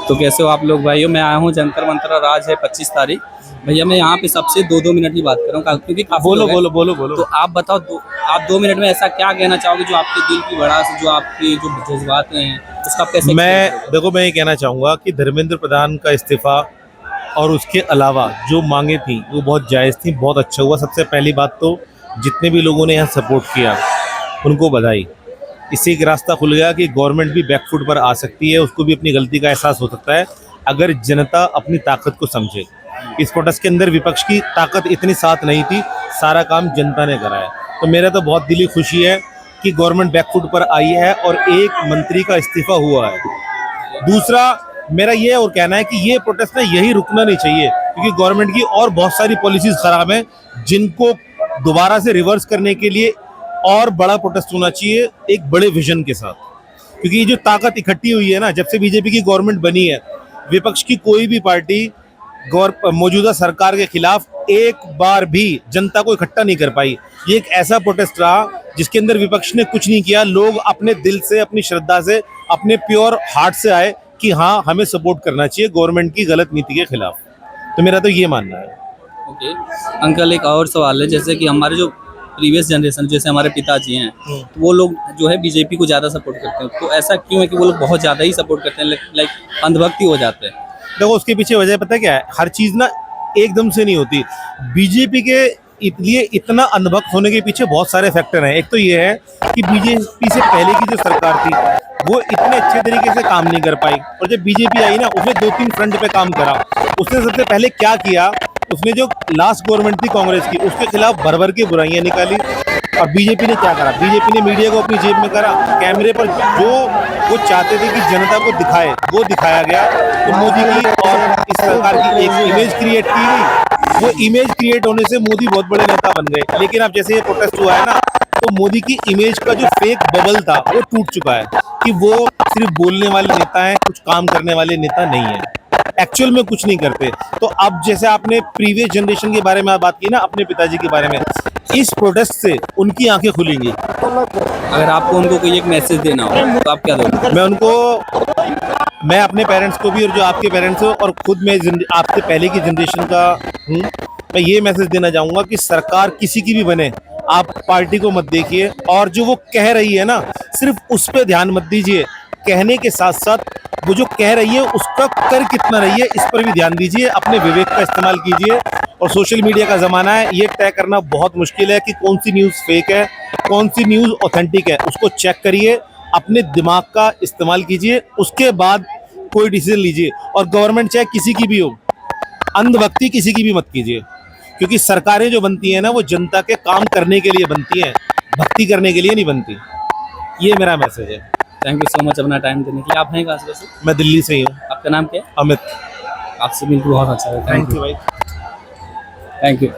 तो कैसे हो आप लोग भाइयों। मैं आया हूँ जंतर मंतर और आज है 25 तारीख। भैया मैं यहाँ पे सबसे 2-2 मिनट की बात कर रहा हूँ क्योंकि काफी बोलो लोग हैं। बोलो बोलो बोलो। तो आप बताओ आप 2 मिनट में ऐसा क्या कहना चाहोगे जो आपके दिल की भड़ास, जो आपकी जो जज्बात हैं, उसका आप कैसे एक्सप्लेन मैं करोगे। देखो, मैं ये कहना चाहूँगा कि धर्मेंद्र प्रधान का इस्तीफा और उसके अलावा जो मांगे थी वो बहुत जायज़ थी, बहुत अच्छा हुआ। सबसे पहली बात तो जितने भी लोगों ने यहाँ सपोर्ट किया उनको बधाई। इससे एक रास्ता खुल गया कि गवर्नमेंट भी बैकफुट पर आ सकती है, उसको भी अपनी गलती का एहसास हो सकता है अगर जनता अपनी ताकत को समझे। इस प्रोटेस्ट के अंदर विपक्ष की ताकत इतनी साथ नहीं थी, सारा काम जनता ने करा है। तो मेरा तो बहुत दिली खुशी है कि गवर्नमेंट बैकफुट पर आई है और एक मंत्री का इस्तीफा हुआ है। दूसरा, मेरा ये और कहना है कि ये प्रोटेस्ट ना यही रुकना नहीं चाहिए, क्योंकि गवर्नमेंट की और बहुत सारी पॉलिसीज खराब हैं जिनको दोबारा से रिवर्स करने के लिए और बड़ा प्रोटेस्ट होना चाहिए एक बड़े विजन के साथ। क्योंकि ये जो ताकत इकट्ठी हुई है ना, जब से बीजेपी की गवर्नमेंट बनी है, विपक्ष की कोई भी पार्टी मौजूदा सरकार के खिलाफ एक बार भी जनता को इकट्ठा नहीं कर पाई। ये एक ऐसा प्रोटेस्ट रहा जिसके अंदर विपक्ष ने कुछ नहीं किया। लोग अपने दिल से, अपनी श्रद्धा से, अपने प्योर हार्ट से आए कि हाँ, हमें सपोर्ट करना चाहिए गवर्नमेंट की गलत नीति के खिलाफ। तो मेरा तो ये मानना है। ओके अंकल, एक और सवाल है। जैसे कि हमारे जो प्रीवियस जनरेशन, जैसे हमारे पिताजी हैं, तो वो लोग जो है बीजेपी को ज़्यादा सपोर्ट करते हैं। तो ऐसा क्यों है कि वो लोग बहुत ज़्यादा ही सपोर्ट करते हैं, लाइक अंधभक्ति हो जाते हैं। देखो, उसके पीछे वजह पता क्या है? हर चीज ना एकदम से नहीं होती। बीजेपी के लिए इतना अनभक्त होने के पीछे बहुत सारे फैक्टर हैं। एक तो ये है कि बीजेपी से पहले की जो सरकार थी वो इतने अच्छे तरीके से काम नहीं कर पाई, और जब बीजेपी आई ना, उसने 2-3 फ्रंट पे काम करा। उसने सबसे पहले क्या किया, उसने जो लास्ट गवर्नमेंट थी कांग्रेस की, उसके खिलाफ भर भर के बुराइयां निकाली। और बीजेपी ने क्या करा? बीजेपी ने मीडिया को अपनी जेब में करा। कैमरे पर जो वो चाहते थे कि जनता को दिखाए, वो दिखाया गया। तो मोदी की और इस सरकार की एक इमेज क्रिएट की गई। वो इमेज क्रिएट होने से मोदी बहुत बड़े नेता बन गए। लेकिन अब जैसे ये प्रोटेस्ट हुआ है ना, तो मोदी की इमेज का जो फेक बबल था वो टूट चुका है कि वो सिर्फ बोलने वाले नेता हैं, कुछ काम करने वाले नेता नहीं है, एक्चुअल में कुछ नहीं करते। तो अब जैसे आपने प्रीवियस जनरेशन के बारे में बात की ना, अपने पिताजी के बारे में, इस प्रोटेस्ट से उनकी आंखें खुलेंगी। अगर आपको उनको कोई एक मैसेज देना हो तो आप क्या दोगे। मैं अपने पेरेंट्स को भी, और जो आपके पेरेंट्स हो, और खुद मैं आपसे पहले की जनरेशन का हूँ, मैं ये मैसेज देना चाहूँगा कि सरकार किसी की भी बने, आप पार्टी को मत देखिए, और जो वो कह रही है ना, सिर्फ उस पर ध्यान मत दीजिए। कहने के साथ साथ वो जो कह रही है उसका कर कितना रही है, इस पर भी ध्यान दीजिए। अपने विवेक का इस्तेमाल कीजिए। और सोशल मीडिया का ज़माना है, ये तय करना बहुत मुश्किल है कि कौन सी न्यूज़ फेक है, कौन सी न्यूज़ ऑथेंटिक है। उसको चेक करिए, अपने दिमाग का इस्तेमाल कीजिए, उसके बाद कोई डिसीजन लीजिए। और गवर्नमेंट चाहे किसी की भी हो, अंधभक्ति किसी की भी मत कीजिए, क्योंकि सरकारें जो बनती हैं ना, वो जनता के काम करने के लिए बनती हैं, भक्ति करने के लिए नहीं बनती। ये मेरा मैसेज है। थैंक यू सो मच अपना टाइम देने के लिए। आप हैं कहाँ से वैसे। मैं दिल्ली से ही हूँ। आपका नाम क्या है। अमित। आपसे मिलकर बहुत अच्छा लगा। थैंक यू भाई। Thank you.